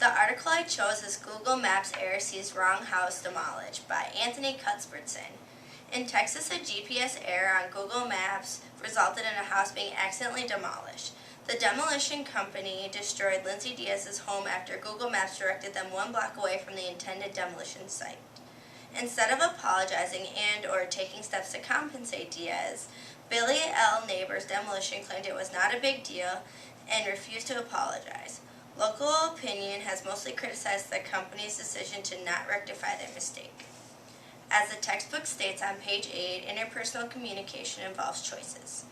The article I chose is Google Maps Error Sees Wrong House Demolished by Anthony Cuthbertson. In Texas, a GPS error on Google Maps resulted in a house being accidentally demolished. The demolition company destroyed Lindsay Diaz's home after Google Maps directed them 1 block away from the intended demolition site. Instead of apologizing and/or taking steps to compensate Diaz, Billy L. Neighbors Demolition claimed it was not a big deal and refused to apologize. Local opinion has mostly criticized the company's decision to not rectify their mistake. As the textbook states on page 8, interpersonal communication involves choices.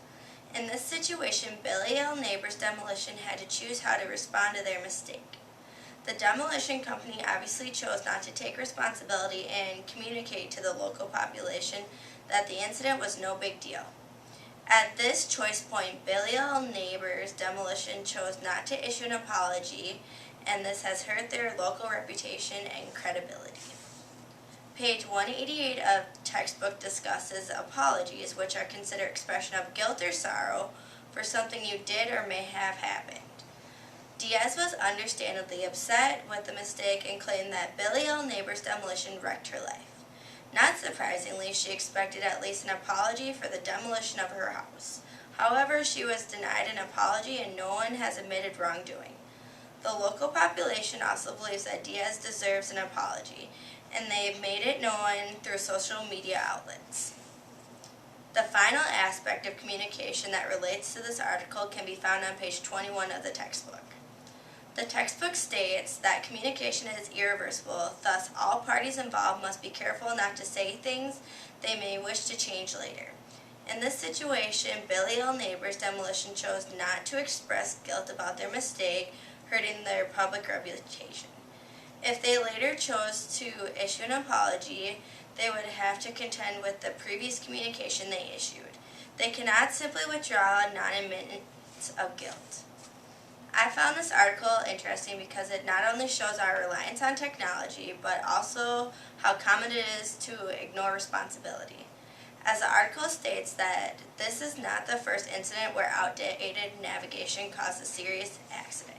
In this situation, Billy L. Neighbors Demolition had to choose how to respond to their mistake. The demolition company obviously chose not to take responsibility and communicate to the local population that the incident was no big deal. At this choice point, Billy L. Neighbors Demolition chose not to issue an apology, and this has hurt their local reputation and credibility. Page 188 of textbook discusses apologies, which are considered expression of guilt or sorrow for something you did or may have happened. Diaz was understandably upset with the mistake and claimed that Billy L. Neighbors Demolition wrecked her life. Not surprisingly, she expected at least an apology for the demolition of her house. However, she was denied an apology and no one has admitted wrongdoing. The local population also believes that Diaz deserves an apology, and they've made it known through social media outlets. The final aspect of communication that relates to this article can be found on page 21 of the textbook. The textbook states that communication is irreversible, thus all parties involved must be careful not to say things they may wish to change later. In this situation, Billy L. Neighbors Demolition chose not to express guilt about their mistake, hurting their public reputation. If they later chose to issue an apology, they would have to contend with the previous communication they issued. They cannot simply withdraw a non-admittance of guilt. I found this article interesting because it not only shows our reliance on technology, but also how common it is to ignore responsibility. As the article states that this is not the first incident where outdated navigation caused a serious accident.